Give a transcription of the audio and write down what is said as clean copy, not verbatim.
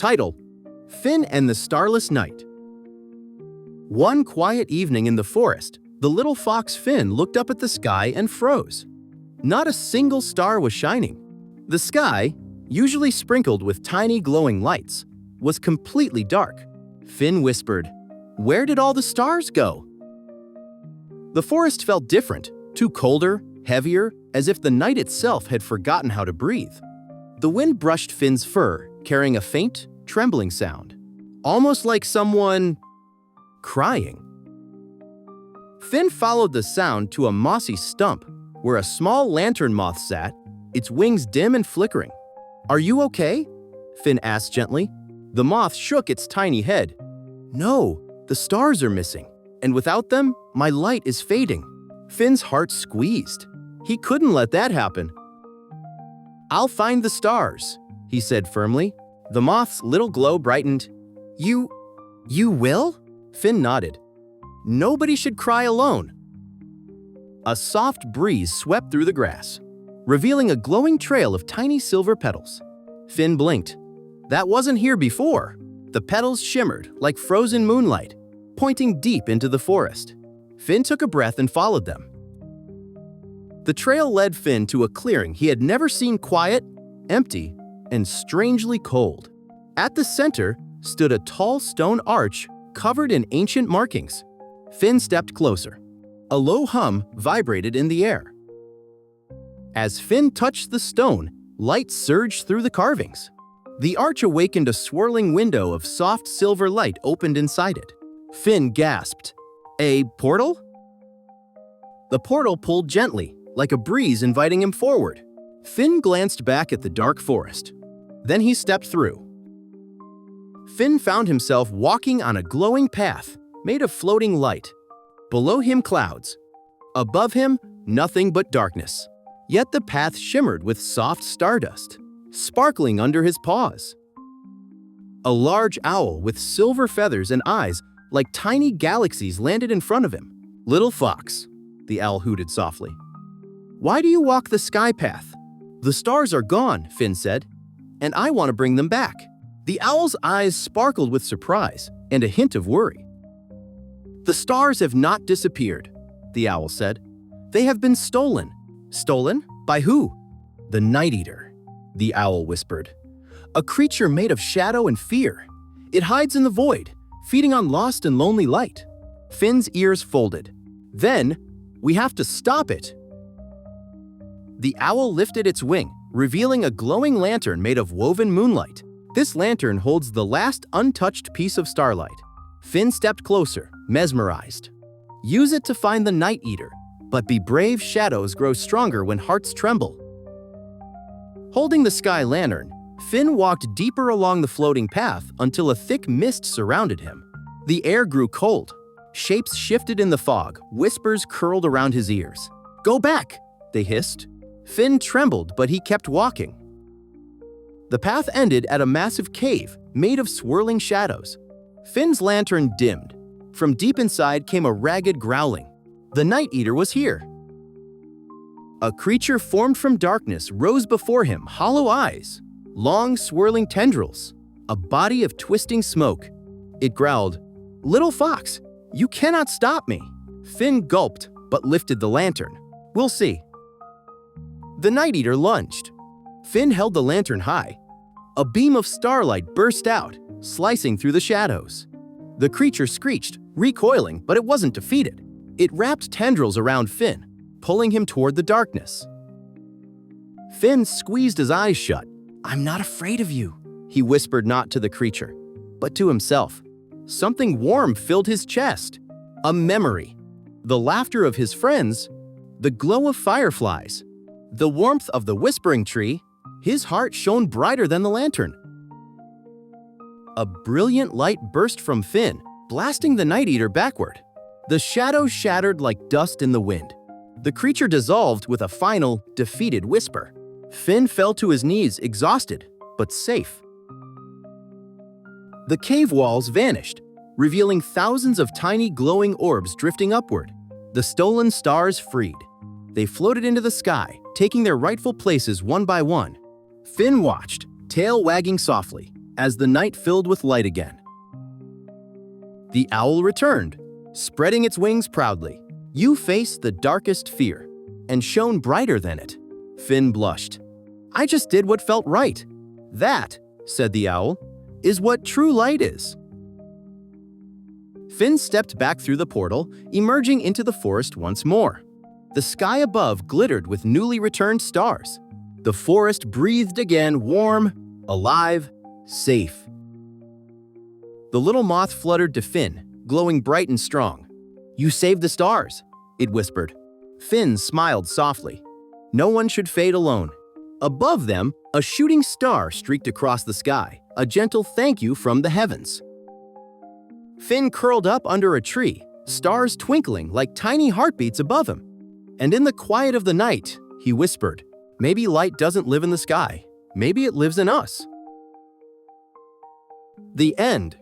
Title: Finn and the Starless Night. One quiet evening in the forest, the little fox Finn looked up at the sky and froze. Not a single star was shining. The sky, usually sprinkled with tiny glowing lights, was completely dark. Finn whispered, "Where did all the stars go?" The forest felt different, too colder, heavier, as if the night itself had forgotten how to breathe. The wind brushed Finn's fur, carrying a faint, trembling sound, almost like someone crying. Finn followed the sound to a mossy stump where a small lantern moth sat, its wings dim and flickering. "Are you okay?" Finn asked gently. The moth shook its tiny head. "No, the stars are missing, and without them, my light is fading." Finn's heart squeezed. He couldn't let that happen. "I'll find the stars," he said firmly. The moth's little glow brightened. You will?" Finn nodded. "Nobody should cry alone." A soft breeze swept through the grass, revealing a glowing trail of tiny silver petals. Finn blinked. That wasn't here before. The petals shimmered like frozen moonlight, pointing deep into the forest. Finn took a breath and followed them. The trail led Finn to a clearing he had never seen, quiet, empty, and strangely cold. At the center stood a tall stone arch covered in ancient markings. Finn stepped closer. A low hum vibrated in the air. As Finn touched the stone, light surged through the carvings. The arch awakened a swirling window of soft silver light opened inside it. Finn gasped. "A portal?" The portal pulled gently, like a breeze inviting him forward. Finn glanced back at the dark forest. Then he stepped through. Finn found himself walking on a glowing path made of floating light. Below him, clouds. Above him, nothing but darkness. Yet the path shimmered with soft stardust, sparkling under his paws. A large owl with silver feathers and eyes like tiny galaxies landed in front of him. "Little fox," the owl hooted softly. "Why do you walk the sky path?" "The stars are gone," Finn said, "and I want to bring them back." The owl's eyes sparkled with surprise and a hint of worry. "The stars have not disappeared," the owl said. "They have been stolen." "Stolen? By who?" "The Night Eater," the owl whispered. "A creature made of shadow and fear. It hides in the void, feeding on lost and lonely light." Finn's ears folded. "Then, we have to stop it." The owl lifted its wing, revealing a glowing lantern made of woven moonlight. This lantern holds the last untouched piece of starlight. Finn stepped closer, mesmerized. "Use it to find the Night Eater, but be brave, shadows grow stronger when hearts tremble." Holding the sky lantern, Finn walked deeper along the floating path until a thick mist surrounded him. The air grew cold. Shapes shifted in the fog, whispers curled around his ears. "Go back," they hissed. Finn trembled, but he kept walking. The path ended at a massive cave made of swirling shadows. Finn's lantern dimmed. From deep inside came a ragged growling. The Night Eater was here. A creature formed from darkness rose before him, hollow eyes, long swirling tendrils, a body of twisting smoke. It growled, "Little fox, you cannot stop me." Finn gulped, but lifted the lantern. "We'll see." The Night Eater lunged. Finn held the lantern high. A beam of starlight burst out, slicing through the shadows. The creature screeched, recoiling, but it wasn't defeated. It wrapped tendrils around Finn, pulling him toward the darkness. Finn squeezed his eyes shut. "I'm not afraid of you," he whispered, not to the creature, but to himself. Something warm filled his chest. A memory. The laughter of his friends, the glow of fireflies, the warmth of the whispering tree. His heart shone brighter than the lantern. A brilliant light burst from Finn, blasting the Night Eater backward. The shadows shattered like dust in the wind. The creature dissolved with a final, defeated whisper. Finn fell to his knees, exhausted, but safe. The cave walls vanished, revealing thousands of tiny glowing orbs drifting upward. The stolen stars freed. They floated into the sky, taking their rightful places one by one. Finn watched, tail wagging softly, as the night filled with light again. The owl returned, spreading its wings proudly. You faced the darkest fear and shone brighter than it. Finn blushed. I just did what felt right. That, said the owl, is what true light is. Finn stepped back through the portal, emerging into the forest once more. The sky above glittered with newly returned stars. The forest breathed again, warm, alive, safe. The little moth fluttered to Finn, glowing bright and strong. You saved the stars, it whispered. Finn smiled softly. No one should fade alone. Above them, a shooting star streaked across the sky, a gentle thank you from the heavens. Finn curled up under a tree, stars twinkling like tiny heartbeats above him. And in the quiet of the night, he whispered, maybe light doesn't live in the sky. Maybe it lives in us. The end.